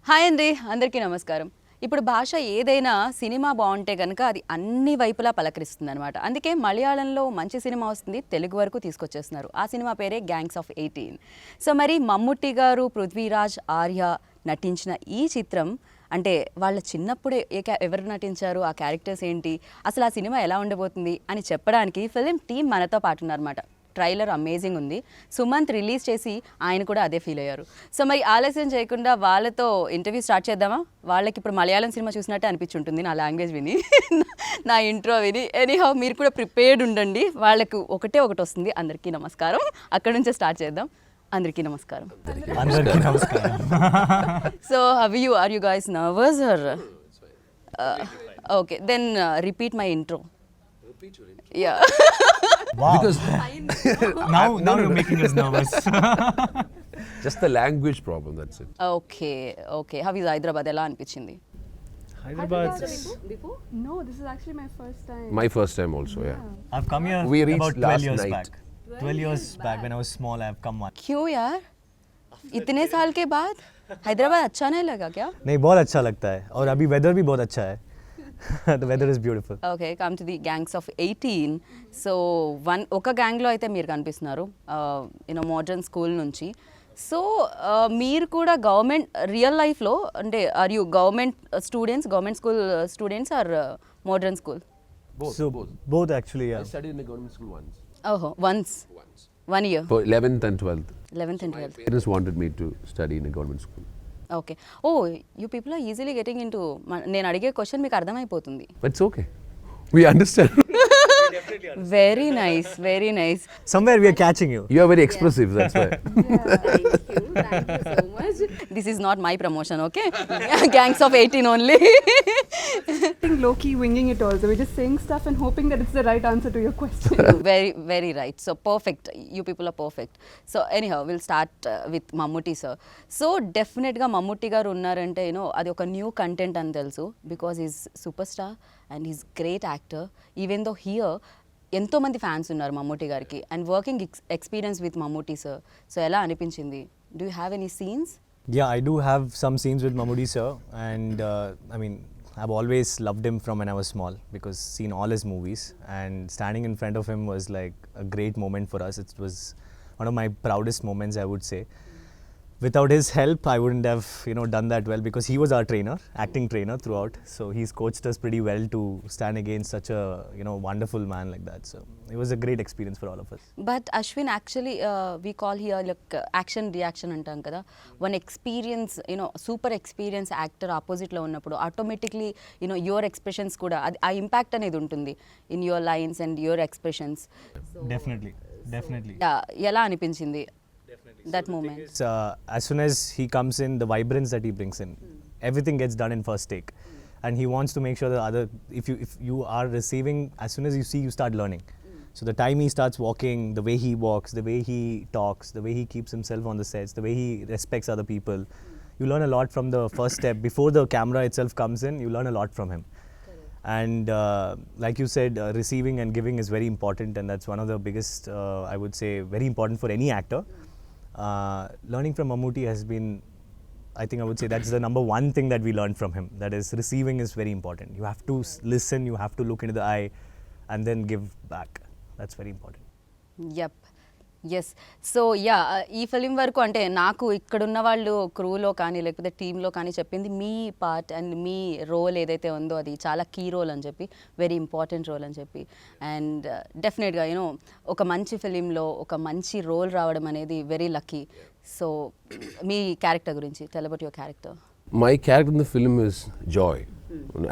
Hi అండి, అందరికీ నమస్కారం. ఇప్పుడు భాష ఏదైనా సినిమా బాగుంటే కనుక అది అన్ని వైపులా పలకరిస్తుంది అనమాట. అందుకే మలయాళంలో మంచి సినిమా వస్తుంది, తెలుగు వరకు తీసుకొచ్చేస్తున్నారు. ఆ సినిమా పేరే Gangsof18. సో మరి మమ్ముట్టి గారు, పృథ్వీరాజ్, ఆర్య నటించిన ఈ చిత్రం అంటే వాళ్ళ చిన్నప్పుడే ఎవరు నటించారు, ఆ క్యారెక్టర్స్ ఏంటి, అసలు ఆ సినిమా ఎలా ఉండబోతుంది అని చెప్పడానికి ఫిలిం టీం మనతో పాటు ఉన్నారన్నమాట. ట్రైలర్ అమేజింగ్ ఉంది. సుమంత్ రిలీజ్ చేసి ఆయన కూడా అదే ఫీల్ అయ్యారు. సో మరి ఆలస్యం చేయకుండా వాళ్ళతో ఇంటర్వ్యూ స్టార్ట్ చేద్దామా? వాళ్ళకి ఇప్పుడు మలయాళం సినిమా చూసినట్టే అనిపించుంటుంది నా లాంగ్వేజ్ విని, నా ఇంట్రో విని. ఎనీహౌ మీరు కూడా ప్రిపేర్డ్ ఉండండి, వాళ్ళకు ఒకటే ఒకటి వస్తుంది. అందరికీ నమస్కారం. అక్కడ నుంచే స్టార్ట్ చేద్దాం. అందరికీ నమస్కారం. So how you, are you guys nervous or okay? Then repeat my intro. Yeah. Wow. Because now you're making us nervous. just the language problem, that's it. Okay. How is Hyderabad? Ela anpichindi? Hyderabad. Before? No, this is actually my first time. My first time also, yeah. I've come here We reached about 12 last years night. back. 12 years back when I was small, I've come once. क्यों यार? इतने साल के बाद हैदराबाद अच्छा नहीं लगा क्या? नहीं, बहुत अच्छा लगता है और अभी weather भी बहुत अच्छा है. The weather is beautiful. Okay, come to the Gangsof18. So ఒక గ్యాంగ్లో అయితే మీరు కనిపిస్తున్నారు, యూనో మోడర్న్ స్కూల్ నుంచి. సో మీరు కూడా గవర్నమెంట్ రియల్ లైఫ్లో అంటే are you government students, government school students or modern school? Both actually, yeah. I studied in a government school once. ఓహో, once 1 year. For 11th and 12th. 11th and 12th. Parents wanted me to study in a government school. Okay. Oh, you people are easily getting in to, నేను అడిగే question మీకు అర్థమైపోతుంది. But it's okay. We understand. Very nice, very nice. Somewhere we are catching you. You are very expressive, that's why. Thank you so much. This is not my promotion, okay? Gangsof18 only. I think low-key winging it also. We're just saying stuff and hoping that it's the right answer to your question. Very, very right. So perfect. You people are perfect. So anyhow, we'll start with Mammootty sir. So definitely Mammootty garu unnarante, you know, adi oka new content ani telusu because he's superstar and he's great actor. Even though here ఎంతో మంది fans ఉన్నారు మమ్మూటి గారికి, and working experience with Mammootty sir. So ఎలా అనిపించింది? Do you have any scenes? Yeah, I do have some scenes with Mammootty sir, and I mean, I've always loved him from when I was small because seen all his movies, and standing in front of him was like a great moment for us. It was one of my proudest moments, I would say. Without his help, I wouldn't have, you know, done that well because he was our trainer, acting trainer throughout. So he's coached us pretty well to stand against such a, you know, wonderful man like that. So it was a great experience for all of us. But Ashwin, actually we call here like action reaction అంటాం కదా. One experience, you know super experience actor ఆపోజిట్లో ఉన్నప్పుడు automatically you know your expressions కూడా అది ఆ impact అనేది ఉంటుంది in your lines and your expressions. Definitely. ఎలా అనిపించింది that moment? As soon as he comes in, the vibrance that he brings in, everything gets done in first take, and he wants to make sure that if you are receiving, as soon as you see, you start learning. So the time he starts walking, the way he walks, the way he talks, the way he keeps himself on the sets, the way he respects other people, you learn a lot from the first step. Before the camera itself comes in, you learn a lot from him. And like you said, receiving and giving is very important, and that's one of the biggest, I would say, very important for any actor. Learning from Mammootty has been, I think I would say that's the number one thing that we learned from him. That is, receiving is very important. You have to listen, you have to look into the eye and then give back. That's very important. Yup, yes. So yeah, ఈ film వరకు అంటే నాకు ఇక్కడున్న వాళ్ళు క్రూలో కానీ లేకపోతే టీంలో కానీ చెప్పింది మీ పార్ట్ అండ్ మీ రోల్ ఏదైతే ఉందో అది చాలా కీ రోల్ అని చెప్పి, వెరీ ఇంపార్టెంట్ రోల్ అని చెప్పి. అండ్ డెఫినెట్గా యూనో ఒక మంచి ఫిలింలో ఒక మంచి రోల్ రావడం అనేది వెరీ లక్కీ. సో మీ క్యారెక్టర్ గురించి tell about your character. My character in the film is Joy.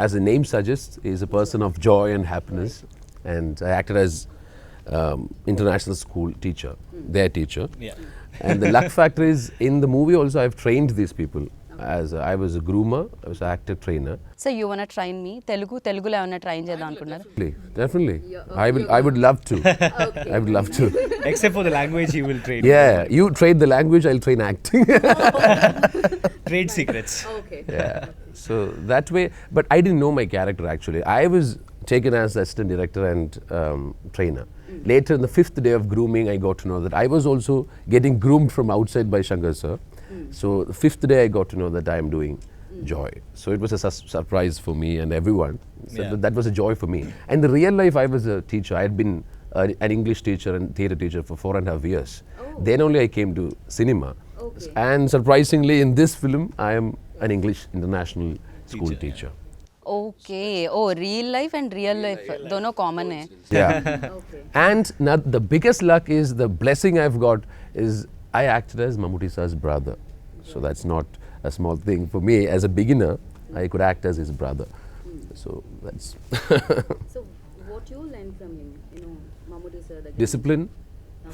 As the name suggests, he is a person of joy and happiness, and I acted as international school teacher, their teacher. Yeah. And the luck factor is, in the movie also I've trained these people. As I was a groomer, I was an actor trainer. So you want to train me? తెలుగులో ఏమన్నా train చేద్దాం అనుకున్నారు? Definitely. I would love to. I would love to. Except for the language, he will train. Yeah, you train the language, I'll train acting. Trade secrets. Okay. Yeah. So that way, but I didn't know my character actually. I was taken as assistant director and trainer. Later, in the 5th day of grooming, I got to know that I was also getting groomed from outside by Shankar sir. So the 5th day I got to know that I am doing Joy. So it was a surprise for me and everyone. So Yeah. that was a joy for me. And in real life I was a teacher. I had been an English teacher and theatre teacher for 4.5 years. Then only I came to cinema. And surprisingly in this film I am an English international school teacher. Okay. Oh, real life and real life. दोनों common है. Yeah. And now the biggest luck is, the blessing I've got is, I acted as Mammootty sir's brother. So that's not a small thing for me. As a beginner, I could act as his brother. So that's So what you learned from him, Mammootty sir, the discipline.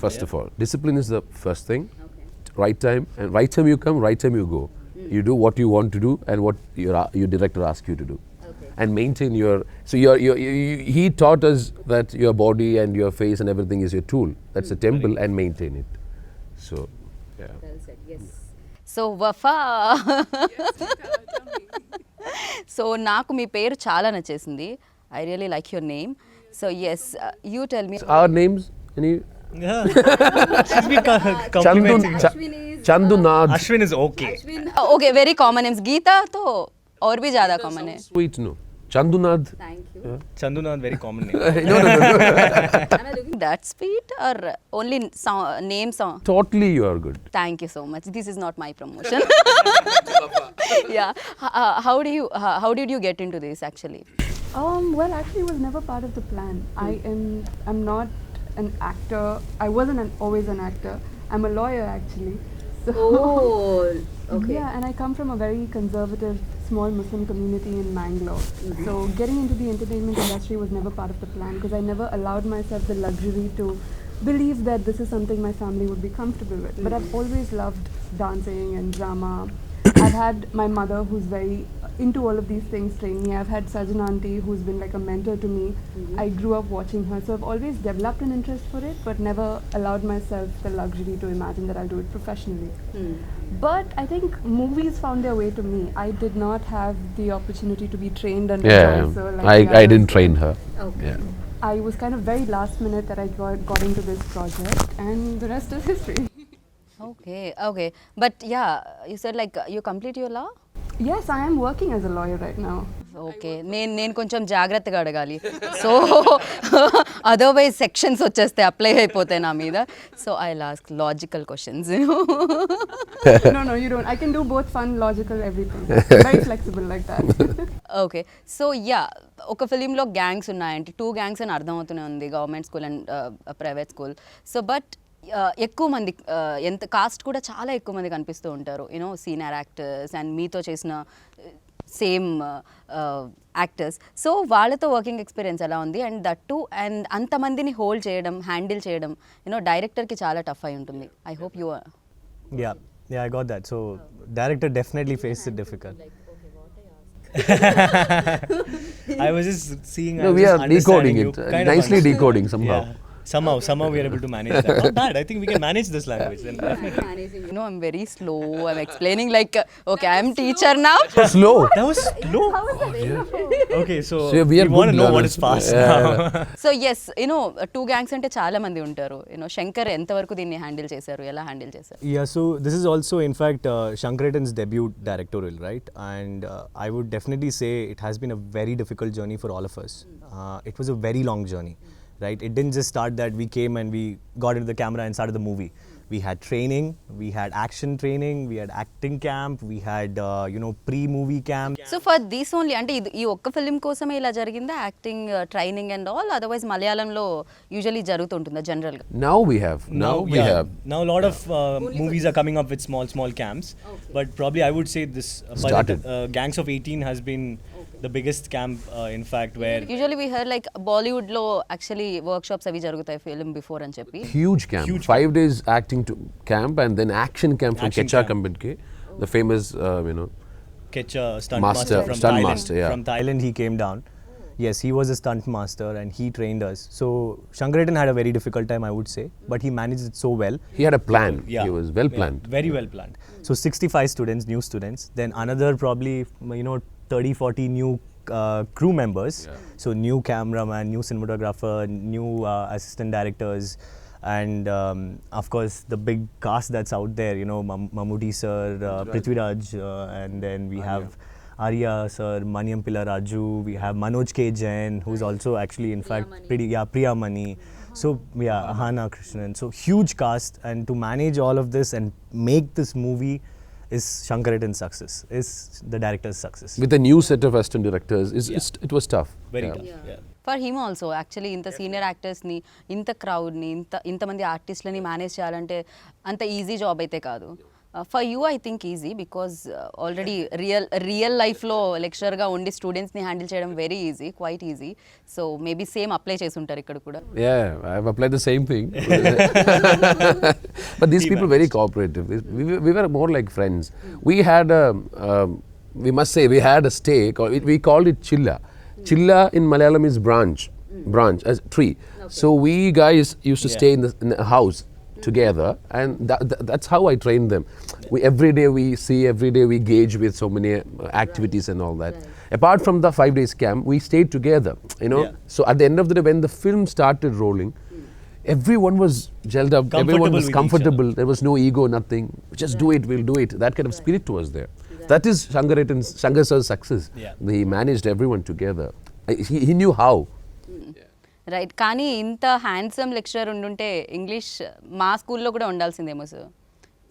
First of all, discipline is the first thing. Okay. Right time, and right time you come, right time you go. You do what you want to do and what your director asks you to do. Okay. And maintain your, so he taught us that your body and your face and everything is your tool. That's a temple, and maintain it. So, yeah. Well said. Yes. So Wafa. So నాకు మీ పేరు చాలా నచ్చేసింది. I really like your name. So yes, you tell me. So our names, any? Yeah. She's been complimenting. Chandunath. Ashwin is okay. Okay, very common names. Geeta तो और भी ज़्यादा common है. Sweet, no. Chandunath. Thank you. Chandunath, very common name. No. Am I looking that sweet or only name song? Totally, you are good. Thank you so much. This is not my promotion. Yeah. How did you get into this actually? Well, actually, it was never part of the plan. I'm not an actor. I wasn't always an actor. I'm a lawyer actually. So Okay. yeah, and I come from a very conservative, small Muslim community in Mangalore. So getting into the entertainment industry was never part of the plan, because I never allowed myself the luxury to believe that this is something my family would be comfortable with. But I've always loved dancing and drama. I've had my mother, who's very into all of these things, train me. I've had Sajjan auntie, who's been like a mentor to me. I grew up watching her, so I've always developed an interest for it, but never allowed myself the luxury to imagine that I'll do it professionally. But I think movies found their way to me. I did not have the opportunity to be trained under Yeah, Joy, like the I others. didn't train her. Okay. Yeah. I was kind of very last minute that I got into this project, and the rest is history. Okay. But yeah, you said like you complete your law? Yes, I am working as a lawyer right now. Okay నేను కొంచెం జాగ్రత్తగా అడగాలి. So otherwise sections వచ్చేస్తే apply అయిపోతాయి నా మీద. So I లాస్క్ logical questions. No, you don't. I can do both fun, logical, everything. Very flexible like that. Okay. So yeah, ఒక ఫిలింలో గ్యాంగ్స్ ఉన్నాయంటే 2 గ్యాంగ్స్ అని అర్థమవుతూనే ఉంది, government school and private school. So but ఎక్కువ మంది ఎంత కాస్ట్ కూడా చాలా ఎక్కువ మంది కనిపిస్తూ ఉంటారు, సీనియర్ యాక్టర్స్ అండ్ మీతో చేసిన సేమ్ యాక్టర్స్. సో వాళ్ళతో వర్కింగ్ ఎక్స్పీరియన్స్ ఎలా ఉంది? అండ్ దట్ టు అండ్ అంతమందిని హోల్డ్ చేయడం, హ్యాండిల్ చేయడం డైరెక్టర్కి చాలా టఫ్ అయి ఉంటుంది. I hope you. Yeah, I got that. So director definitely faced it difficult. I was just seeing. No, we are decoding it. Nicely decoding somehow. Yeah. Somehow we are able to manage that. Not bad. I think we can manage this language. Then definitely. I'm very slow. I'm explaining like, okay, I'm teacher now. Slow. That was slow. Okay, so we are want to good know what learners. is fast Yeah. now. So yes 2 gangs అంటే చాలా మంది ఉంటారు. శంకర్ ఎంతవరకు దీన్ని handle చేశారు, ఎలా handle చేశారు? Yeah, so this is also in fact Shankaratan's debut directorial, right? And I would definitely say it has been a very difficult journey for all of us. It was a very long journey, right? It didn't just start that we came and we got into the camera and started the movie. We had training, we had action training, we had acting camp, we had pre-movie camp. So for this only అంటే ఈ ఒక్క film కోసమే ఇలా జరిగిందా acting training and all? Otherwise మలయాళంలో usually జరుగుతుంటుందా జనరల్గా? Now we have. Now a lot of movies are coming up with small camps. But probably I would say this Started. Gangsof18 has been the biggest camp in fact, where usually we her like బాలీవుడ్లో actually work shops అవి జరుగుతాయి film before అని చెప్పి. Huge camp. 5 days acting camp and then action camp from Action Kecha camp. Company, the famous Kecha stunt Master, master from stunt Thailand. master, yeah. From Thailand he came down. Yes, he was a stunt master and he trained us. So Shankaratan had a very difficult time, I would say, but he managed it so well. He had a plan. Yeah. He was well planned. Very well planned. So 65 students, new students, then another probably 30-40 new crew members. So new cameraman, new cinematographer, new assistant directors, And of course, the big cast that's out there, you know, Mammootty sir, Prithviraj, and then we have Arya sir, Maniam Pilla Raju, we have Manoj K. Jain, who's also actually in fact pretty, Priya Mani. So yeah, Krishnan. So huge cast, and to manage all of this and make this movie is Shankaretan's success, is the director's success. With a new set of assistant directors, it was tough. Very Yeah. tough. Yeah. For him also actually ఇంత senior యాక్టర్స్ని, ఇంత క్రౌడ్ని, ఇంతమంది ఆర్టిస్ట్లని manage చేయాలంటే అంత easy job అయితే కాదు. For you I think easy, because already real లైఫ్లో లెక్చరర్గా ఉండి స్టూడెంట్స్ని హ్యాండిల్ చేయడం very easy, quiet easy. So maybe same apply చేసి ఉంటారు ఇక్కడ కూడా. Yeah, I've applied the same thing. But these people very cooperative. We were more like friends. We had we must say, we had a stake, or we called it Chilla. Chilla in Malayalam is branch, as tree. So we guys used to stay in a house together, and that's how I trained them. Every day we see, every day we engage with so many activities and all that. Apart from the 5 days camp, we stayed together, you know. So at the end of the day, when the film started rolling, everyone was gelled up, everyone was comfortable, there was no ego, nothing. Just do it, we'll do it. That kind of spirit was there. That is Shankar sir's success. He managed everyone together. He knew how. Right. కానీ ఇంత handsome lecturer ఉండుంటే English మా స్కూల్లో కూడా ఉండాల్సిందేమో sir.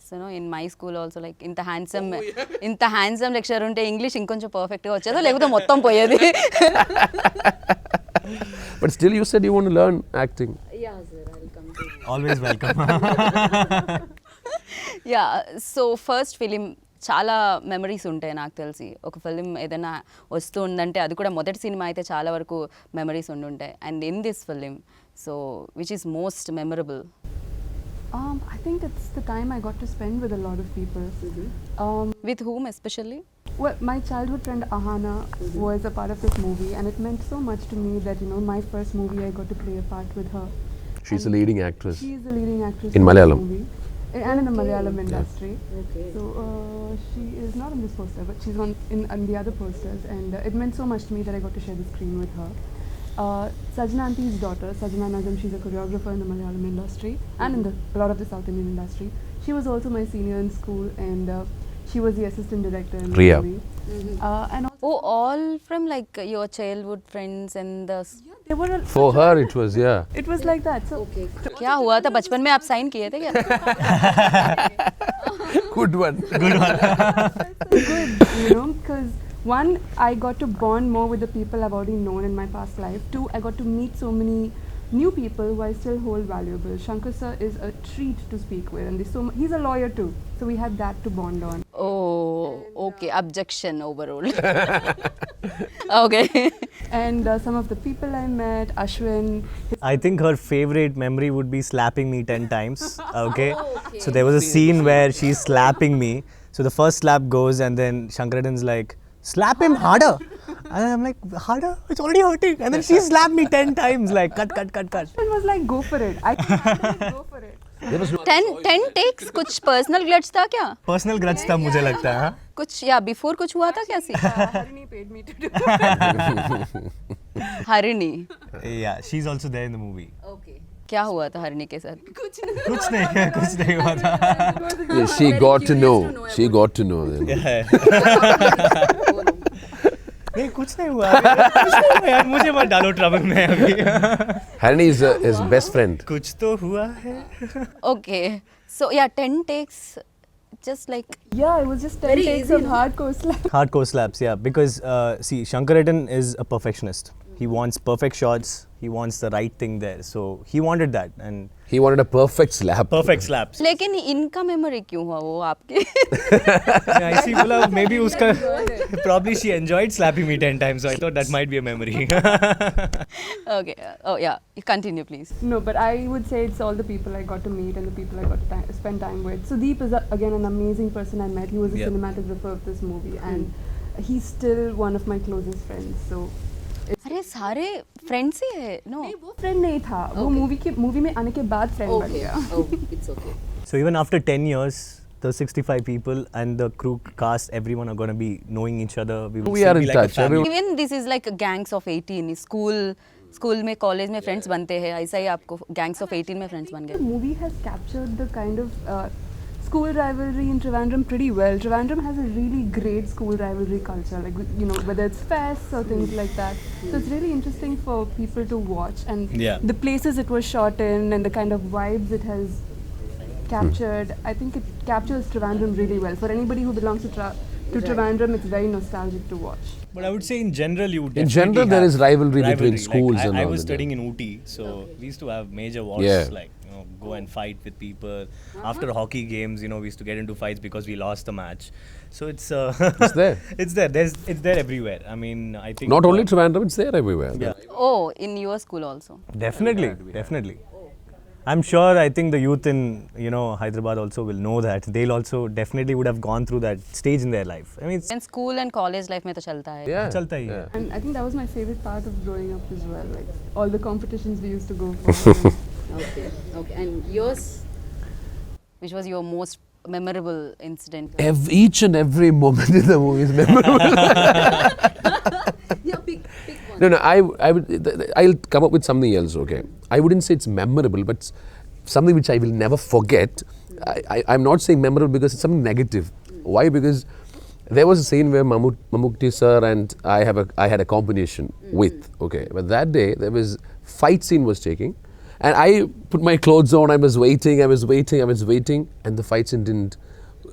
So in my school also like ఇంత handsome lecturer ఉంటే English ఇంకొంచెం పర్ఫెక్ట్గా వచ్చేదో, లేకపోతే మొత్తం పోయేది. But still you said you want to learn acting. Yeah sir, I will come to Always welcome. Yeah. So first film చాలా memories ఉంటాయి నాకు తెలిసి. ఒక ఫిలిం ఏదైనా వస్తూ ఉందంటే అది కూడా మొదటి సినిమా అయితే చాలా వరకు మెమరీస్ ఉండుంటాయి. And in this film, so which is most memorable? I think it's the time I got to spend with a lot of people. With whom especially? Well, my childhood friend Ahana was a part of this movie, and it meant so much to me that, you know, my first movie I got to play a part with her. She's a leading actress. She is the leading actress In this Malayalam. movie, and in the Malayalam industry. Okay. So she is not on this poster, but she's on the other posters, and it meant so much to me that I got to share the screen with her. Sajna Auntie's daughter, Sajna Nazam, she's a choreographer in the Malayalam industry and in a lot of the South Indian industry. She was also my senior in school, and she was the assistant director in the Riya. movie. And also, Oh, all from like your childhood friends and the... they were For her it was, it was like that. So क्या हुआ था बचपन में, आप sign किए थे क्या? good one. good, you know, because one, I got to bond more with the people I've already known in my past life. Two, I got to meet so many new people who I still hold valuable. Shankar sir is a treat to speak with, and he's a lawyer too, so we had that to bond on. Oh, okay. Objection overruled. Okay. And some of the people I met, Ashwin. I think her favorite memory would be slapping me 10 times. Okay? So there was a scene where she's slapping me. So the first slap goes, and then Shankaradan's like, slap him harder. And I'm like, harder? It's already hurting. And then she slapped me 10 times, like, cut. Ashwin was like, go for it. I go for it. There was no 10 takes. कुछ personal grudge था क्या? Personal grudge था मुझे लगता है. हाँ? कुछ या before कुछ हुआ था क्या सी? Harini paid me to do Harini. Yeah, she's also there in the movie. Okay. क्या हुआ था हरिणी के साथ? कुछ नहीं हुआ था. Yeah, she got to know. She got to know then. नहीं कुछ नहीं हुआ यार, मुझे मत डालो ट्रबल में अभी. Harini is his best friend. कुछ तो हुआ है. Okay. So yeah, 10 takes. Just like Yeah, it was just 10 Very takes easy, of no? hardcore slap. Hardcore slaps, yeah, because see, Shankaratan is a perfectionist. He wants perfect shots. He wants the right thing there. So he wanted that, and He wanted a perfect slap. perfect slaps. लेकिन इनका memory क्यों हुआ वो आपके? I see, बोला maybe उसका probably she enjoyed slapping me 10 times, so I thought that might be a memory. Okay. Oh yeah. Continue please. No, but I would say it's all the people I got to meet and the people I got to spend time with. Sudeep is again an amazing person I met. He was a Yeah. cinematographer of this movie, and he's still one of my closest friends. So अरे सारे friends ही है. No. वो friend नहीं था, वो movie में आने के बाद फ्रेंड बन गया. Oh, it's okay. So even after 10 years, the 65 people and the crew cast, everyone are going to be knowing each other. We will We still are be in like a touch. family. Everyone- Even this is like a Gangs of 18 school school में college में friends बनते हैं, ऐसा ही आपको gangs of 18 में friends बन The गए. movie has captured the kind of school rivalry in Trivandrum pretty well. Trivandrum has a really great school rivalry culture, like you know, whether it's fests or things like that. So it's really interesting for people to watch, and Yeah. the places it was shot in and the kind of vibes it has captured. I think it captures Trivandrum really well. For anybody who belongs to Trivandrum, it's very nostalgic to watch. But I would say in general, you In general, there is rivalry between schools like, and I all was that, studying in Ooty, so we used to have major wars, Yeah. like go and fight with people. After hockey games, we used to get into fights because we lost the match. So it's It's there. it's there. It's there everywhere. I mean, I think Not only Trivandrum, it's there everywhere. Yeah. Oh, in your school also. Definitely. I'm sure. I think the youth in Hyderabad also will know that. They'll also definitely would have gone through that stage in their life. I mean, it's And school and college life में तो चलता है. Yeah. चलता ही है. And I think that was my favorite part of growing up as well. Like all the competitions we used to go for. Okay. And yours, which was your most memorable incident? Each and every moment in the movie is memorable. Yeah, pick one. No, I'll come up with something else, okay? I wouldn't say it's memorable, but something which I will never forget. I'm not saying memorable because it's something negative. Why? Because there was a scene where Mammootty sir and I had a combination with, okay? But that day, there was fight scene was taking, and I put my clothes on, I was waiting, and the fight scene didn't,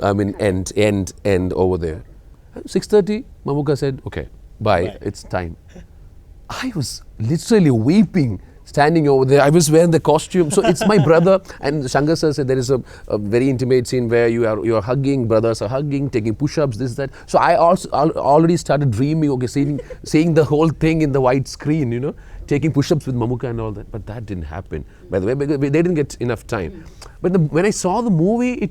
end over there. 6:30, Mamuka said, okay, bye, it's time. I was literally weeping, standing over there. I was wearing the costume. So it's my brother, and Shankar sir said there is a very intimate scene where you are hugging, brothers are hugging, taking push-ups, this, that. So I also already started dreaming, okay, seeing the whole thing in the white screen, taking push-ups with Mamuka and all that. But that didn't happen, by the way, because they didn't get enough time. But when I saw the movie,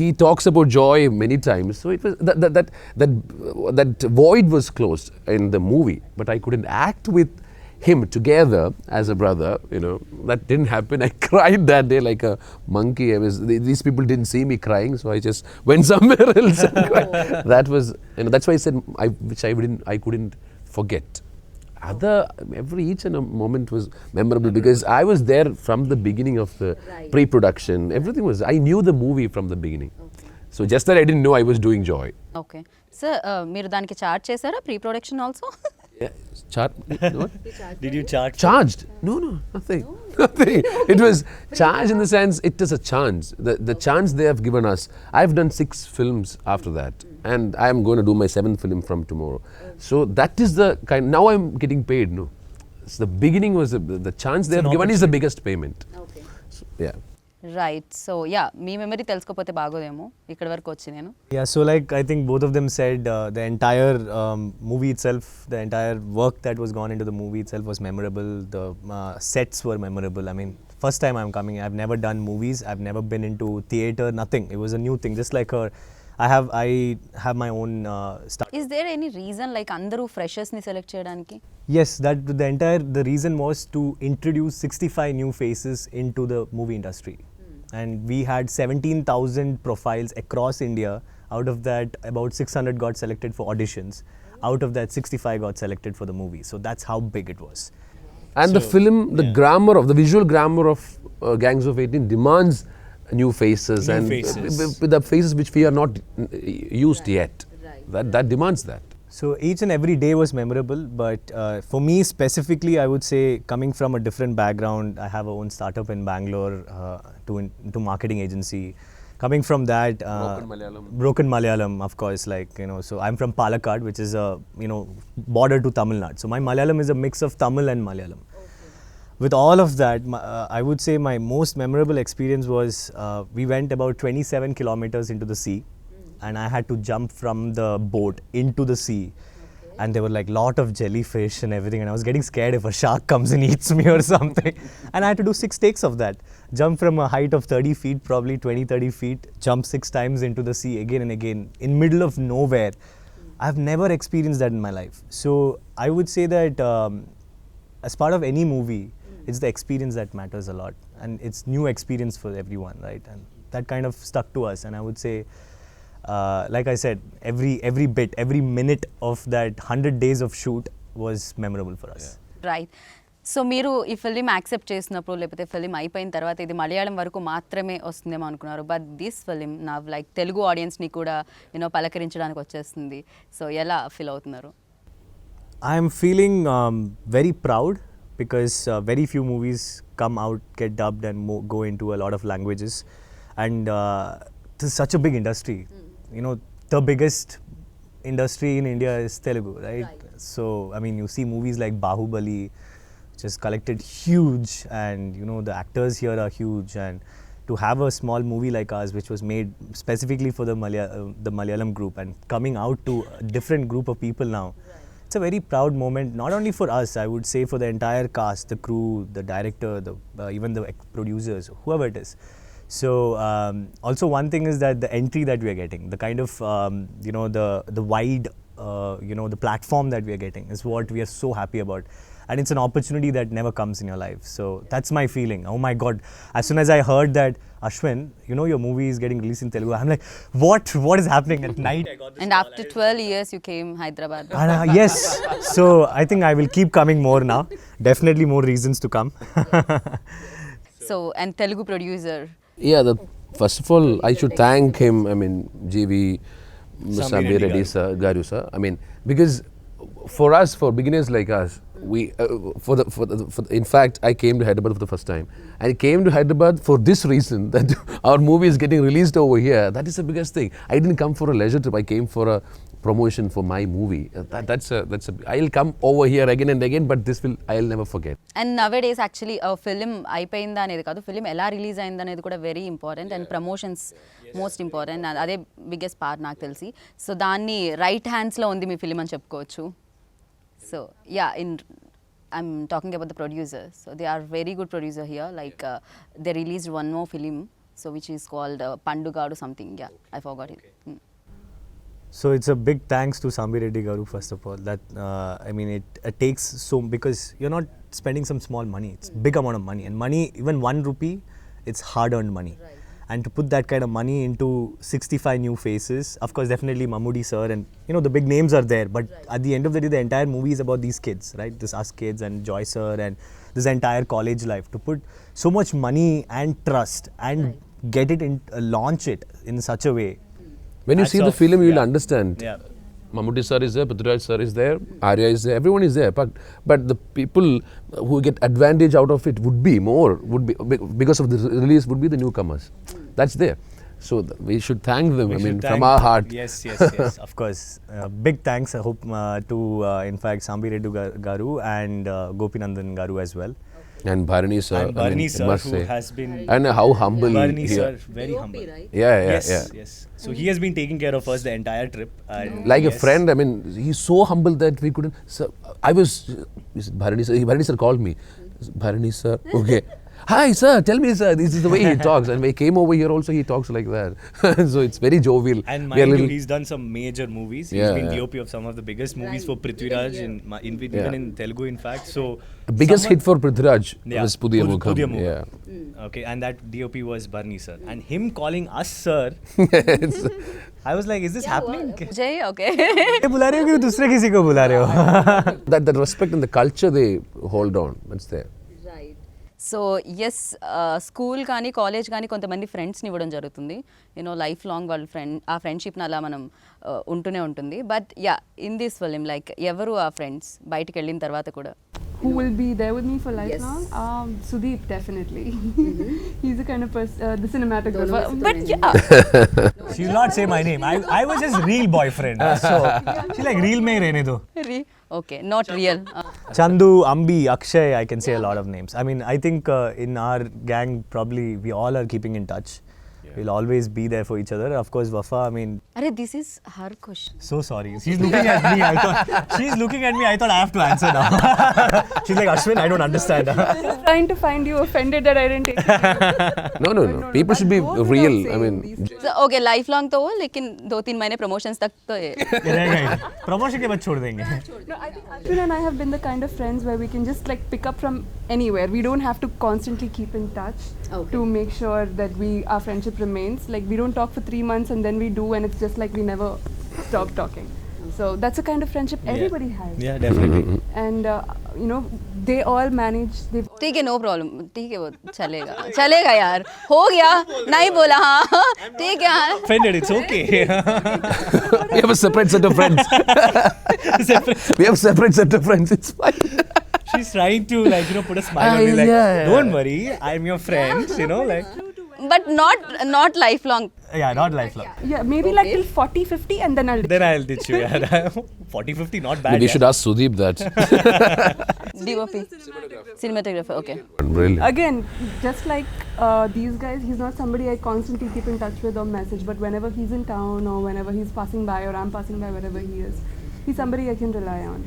he talks about joy many times. So it was that void was closed in the movie. But I couldn't act with him together as a brother. That didn't happen. I cried that day like a monkey. These people didn't see me crying, so I just went somewhere else and cried. That was, that's why I said I couldn't forget. Each and a moment was memorable because I was there from the beginning of the pre-production. Everything was, I knew the movie from the beginning. So just that I didn't know I was doing joy. Okay. Sir, మీరు దానికి charge చేశారా pre-production also? Yeah. What? Did you charge? Charged? No, nothing. Nothing. It was charged in the sense it is a chance. The chance they have given us. I've done 6 films after that, and I am going to do my 7th film from tomorrow. So that is the kind. Now I'm getting paid. No, so the beginning was the chance they have given is the biggest payment. Okay. So, yeah. Right so yeah మీ memory తెలుసుకోపోతే బాగోదేమో ఇక్కడ వరకు వచ్చి నేను. Yeah, so like I think both of them said the entire movie itself, the entire work that was gone into the movie itself was memorable. The sets were memorable. I mean, first time I'm coming, I've never done movies, I've never been into theatre, nothing. It was a new thing, just like her. I have my own start. Is there any reason like అందరూ ఫ్రెషర్స్ని select చేయడానికి? Yes, the reason was to introduce 65 new faces into the movie industry. And we had 17,000 profiles across India. Out of that, about 600 got selected for auditions. Out of that, 65 got selected for the movie. So that's how big it was. And the film, the grammar of the visual grammar of Gangsof18 demands new faces and with the faces which we are not used yet. That demands that. So each and every day was memorable, but for me specifically, I would say coming from a different background, I have a own startup in Bangalore to marketing agency. Coming from that, broken Malayalam, of course, so I'm from Palakkad, which is a border to Tamil Nadu. So my Malayalam is a mix of Tamil and Malayalam. With all of that, I would say my most memorable experience was we went about 27 kilometers into the sea. And I had to jump from the boat into the sea. And there were like lot of jellyfish and everything. And I was getting scared if a shark comes and eats me or something. And I had to do 6 takes of that. Jump from a height of 30 feet, probably 20-30 feet. Jump 6 times into the sea again and again. In middle of nowhere. I've never experienced that in my life. So I would say that as part of any movie, it's the experience that matters a lot. And it's new experience for everyone, right? And that kind of stuck to us. And I would say, like I said, every bit, every minute of that 100 days of shoot was memorable for us. Right so మీరు ఈ film accept చేసినప్పుడు లేకపోతే film అయిపోయిన తర్వాత ఇది మలయాళం వరకు మాత్రమే వస్తుందేమో అనుకున్నారు, బట్ దిస్ ఫిలిం నా లైక్ తెలుగు ఆడియన్స్ని కూడా పలకరించడానికి వచ్చేస్తుంది. సో ఎలా ఫీల్ అవుతున్నారు? I am feeling very proud because very few movies come out, get dubbed and go into a lot of languages, and this is such a big industry. The biggest industry in India is Telugu, right? So I mean, you see movies like Bahubali, which has collected huge, and the actors here are huge, and to have a small movie like ours which was made specifically for the Malayalam group and coming out to a different group of people now, it's a very proud moment, not only for us, I would say for the entire cast, the crew, the director, even the producers, whoever it is. So also one thing is that the entry that we are getting, the kind of the wide the platform that we are getting is what we are so happy about, and it's an opportunity that never comes in your life. So that's my feeling. Oh my God, as soon as I heard that, Ashwin, your movie is getting released in Telugu, I'm like, what is happening? At night I got this And call. after 12 years you came Hyderabad. Yes, so I think I will keep coming more now, definitely more reasons to come. So and Telugu producer. Yeah, first of all, I should thank him. I mean, Sambi, Reddy sir, Garu sir. I mean, because for us, for beginners like us, we in fact, I came to Hyderabad for the first time. I came to Hyderabad for this reason, that our movie is getting released over here. That is the biggest thing. I didn't come for a leisure trip. I came for a promotion for my movie. That's I'll come over here again and again, but I'll never forget. And nowadays actually a film అయిపోయిందా అనేది కాదు, film ఎలా release అయింది అనేది కూడా very important, and promotions most important. అదే biggest part నాకు తెలిసి. సో దాన్ని రైట్ హ్యాండ్స్లో ఉంది మీ ఫిలిం అని చెప్పుకోవచ్చు. So yeah, I'm talking about the producer. So they are very good producer here. Like they released one more film, so which is called Pandugadu something. Yeah, I forgot it. So it's a big thanks to Sambi Reddy Garu, first of all. That I mean, it takes so, because you're not spending some small money. It's big amount of money, and money, even 1 rupee, it's hard-earned money. Right. And to put that kind of money into 65 new faces, of course, definitely Mammoody sir, and the big names are there. But at the end of the day, the entire movie is about these kids, right? This us kids and Joy sir and this entire college life. To put so much money and trust and get it in, launch it in such a way. When you see the film, you will understand. Yeah. Mammoody sir is there, Prithviraj sir is there, Arya is there, everyone is there. But the people who get advantage out of it would be because of the release, would be the newcomers. That's there. So we should thank them. From our heart. Yes, of course. Big thanks, I hope, to in fact Sambi Reddy Garu and Gopinandan Garu as well. And Barani sir. And Barani sir, must who say. has been... And how humble Barani he sir, is. very humble. Right? Yeah. So he has been taking care of us the entire trip. And Like a friend, he's so humble that we couldn't... Sir, Barani sir called me. Barani sir, okay. Hi sir, tell me sir, this is the way he talks. And when he came over here also, he talks like that. So it's very jovial. And mind you, he's done some major movies. He's been DOP of some of the biggest movies for Prithviraj, even in Telugu in fact. So biggest hit for Prithviraj was Pudhiya Mukham. Yeah. Okay, and that DOP was Barani sir. And him calling us sir, I was like, is this happening? Jay, okay. बुला रहे हो कि दूसरे किसी को बुला रहे हो? That respect and the culture they hold on, that's there. So yes, school కానీ కాలేజ్ కానీ కొంతమంది ఫ్రెండ్స్ని ఇవ్వడం జరుగుతుంది. లైఫ్ లాంగ్ వాళ్ళ ఆ ఫ్రెండ్షిప్ని అలా మనం ఉంటూనే ఉంటుంది. But yeah, in this film like ఎవరు ఆ ఫ్రెండ్స్ బయటికి వెళ్ళిన తర్వాత కూడా? Who will be there with me for lifelong? Sudeep, definitely. He's the kind of person, the cinematographer. But yeah. She'll not say my name. I was his real boyfriend. So she's like, real mein rehne do. Okay, not real. Chandu, Ambi, Akshay, I can say a lot of names. I mean, I think in our gang, probably we all are keeping in touch. We'll always be there for each other. Of course, Wafa, I mean... Arey, this is her question. So sorry. She's looking at me. She's looking at me. I thought I have to answer now. She's like, Ashwin, I don't understand. Trying to find you offended that I didn't take it. No. People should be real. I mean... So, okay, lifelong तो हो, लेकिन 2-3 महीने promotions तक तो है. Promotion के बाद छोड़ देंगे. No, I think Ashwin and I have been the kind of friends where we can just like pick up from anywhere. We don't have to constantly keep in touch to make sure that our friendship remains. Like we don't talk for 3 months and then we do, and it's just like we never stop talking. So that's the kind of friendship everybody has. Yeah, definitely. And they all manage. They've ठीक है, no problem, ठीक है, वो चलेगा चलेगा यार, हो गया, नहीं बोला, हाँ ठीक है यार. Offended, it's okay. We have a separate set of friends. We have separate set of friends. It's fine. She's trying to like, you know, put a smile on me like, yeah. don't worry, I'm your friend, you know, like. But not lifelong. Yeah, not lifelong. yeah, maybe like till 40, 50 and then I'll. Then I'll ditch you. Yeah. 40, 50, not bad. We should ask Sudeep that. DOP. Cinematographer. Okay. Really. Again, just like these guys, he's not somebody I constantly keep in touch with or message, but whenever he's in town or whenever he's passing by or I'm passing by wherever he is, he's somebody I can rely on.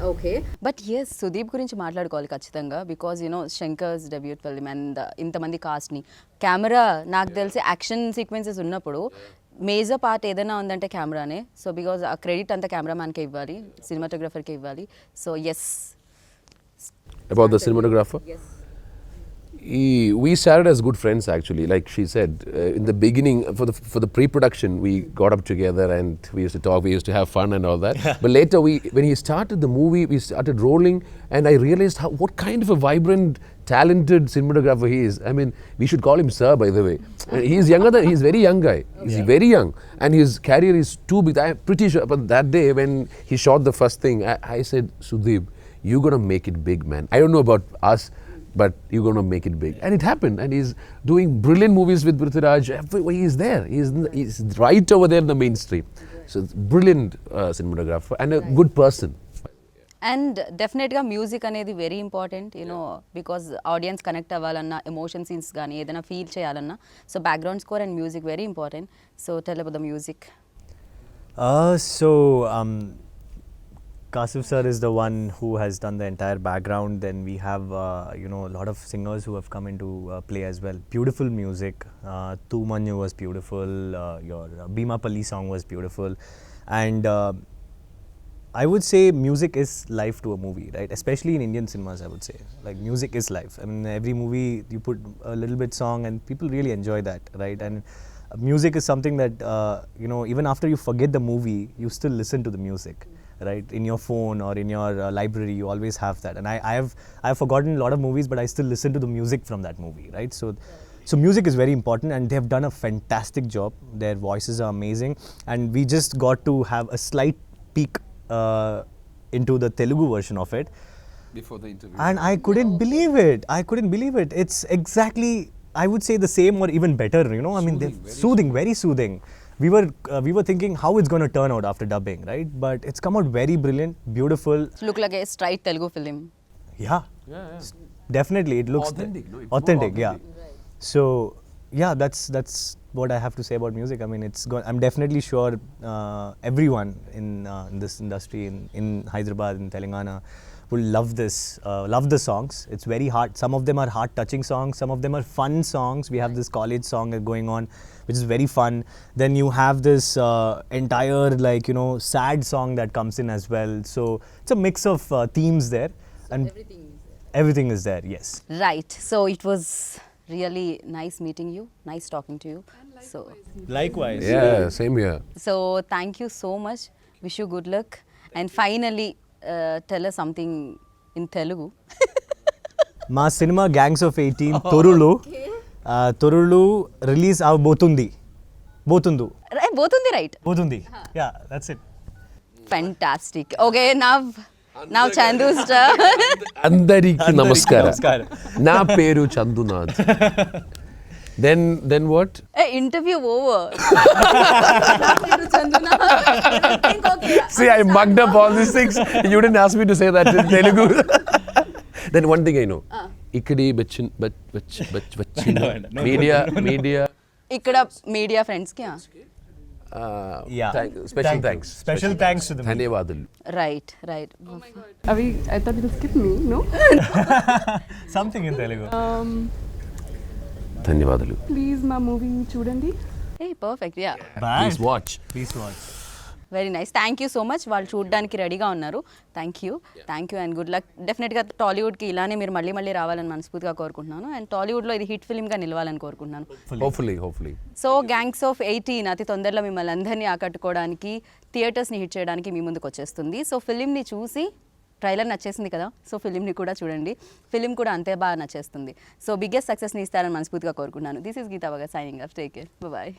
Okay, but yes Sudeep గురించి మాట్లాడుకోవాలి ఖచ్చితంగా, because you know Shankar's debut film and ఇంతమంది కాస్ట్ని, camera నాకు తెలిసి action sequences ఉన్నప్పుడు major part ఏదైనా ఉందంటే కెమెరానే. సో బికాజ్ ఆ క్రెడిట్ అంతా కెమెరామ్యాన్కే ఇవ్వాలి, సినిమాటోగ్రఫర్కే ఇవ్వాలి. So yes. About the cinematographer? Yes. We started as good friends actually. Like she said, in the beginning, for the pre-production, we got up together and we used to talk. We used to have fun and all that. But later, when he started the movie, we started rolling, and I realized what kind of a vibrant, talented cinematographer he is. I mean, we should call him Sir, by the way. He's younger than he's very young guy. He's very young, and his career is too big. I'm pretty sure. But that day when he shot the first thing, I said, Sudeep, you're gonna make it big, man. I don't know about us, but you're going to make it big. And it happened. And he's doing brilliant movies with Prithviraj. Everywhere he's there. He's right over there in the mainstream. So it's brilliant cinematographer and a good person. And డెఫినెట్గా music అనేది very important, you know, because audience connect అవ్వాలన్నా, emotion scenes కానీ ఏదైనా feel చేయాలన్నా, so background score and music very important. So tell about the music. Kaashif sir is the one who has done the entire background. Then we have, you know, a lot of singers who have come into play as well. Beautiful music. Tu Manju was beautiful. Your Bhima Palli song was beautiful. And I would say music is life to a movie, right? Especially in Indian cinemas, I would say. Like music is life. I mean, every movie you put a little bit song and people really enjoy that, right? And music is something that, you know, even after you forget the movie, you still listen to the music. Right, in your phone or in your library, you always have that. And I have forgotten a lot of movies, but I still listen to the music from that movie, right? So music is very important, and they have done a fantastic job. Their voices are amazing, and we just got to have a slight peek into the Telugu version of it Before the interview. and I couldn't believe it. It's exactly, I would say, the same or even better, you know. I mean, they're soothing, very soothing. We were thinking how it's going to turn out after dubbing, right? But it's come out very brilliant, beautiful. Look like a straight Telugu film. Yeah. Definitely, it looks Authentic, no? It's more authentic, yeah. authentic. So yeah, that's what I have to say about music. I mean, I'm definitely sure everyone in this industry in Hyderabad, in Telangana, will love the songs. It's very hard. Some of them are heart-touching songs. Some of them are fun songs. We have this college song going on, which is very fun. Then you have this entire, like, you know, sad song that comes in as well. So it's a mix of themes there, and everything is there. Yes. Right. So it was really nice meeting you. Nice talking to you. So Likewise. Yeah, same here. thank you so much. Wish you good luck. And finally, tell us something in Telugu. మా cinema Gangsof 18 తొరులు release అవబోతుంది. పోతుందు. Botundi, right? పోతుంది. Yeah, that's it. Fantastic. Okay, now Chandu's turn. Andariki namaskara. Namaskara. Na peru Chandunath. Then what? Hey, interview over. See, I mugged up all these things. You didn't ask me to say that in Telugu. Then one thing I know. Ikkadi bachin media. ఇక్కడ media friends కి Yeah. Special thanks. Special thanks to the media. ధన్యవాదాలు. Right. I thought you'll skip me, no? Something in Telugu. ధన్యవాదాలు. Please, my movie chudandi. A perfect. Yeah, Please watch. Very nice. Thank you so much. వాళ్ళు చూడడానికి రెడీగా ఉన్నారు. Thank you and good luck. డెఫినెట్గా టాలీవుడ్కి ఇలానే మీరు మళ్ళీ రావాలని మనస్ఫూర్తిగా కోరుకుంటున్నాను. అండ్ టాలీవుడ్లో ఇది హిట్ ఫిల్మ్గా నిలవాలని కోరుకుంటున్నాను. Hopefully. సో Gangsof 18 అతి తొందరలో మిమ్మల్ని అందరినీ ఆకట్టుకోవడానికి, థియేటర్స్ని హిట్ చేయడానికి మీ ముందుకు వచ్చేస్తుంది. సో ఫిలింని చూసి ట్రైలర్ నచ్చేసింది కదా, సో ఫిలింని కూడా చూడండి, ఫిలిం కూడా అంతే బాగా నచ్చేస్తుంది. సో బిగ్గెస్ట్ సక్సెస్ని ఇస్తారని మనస్ఫూర్తిగా కోరుకుంటున్నాను. This is Geetha Vaga signing off. Take care, bye.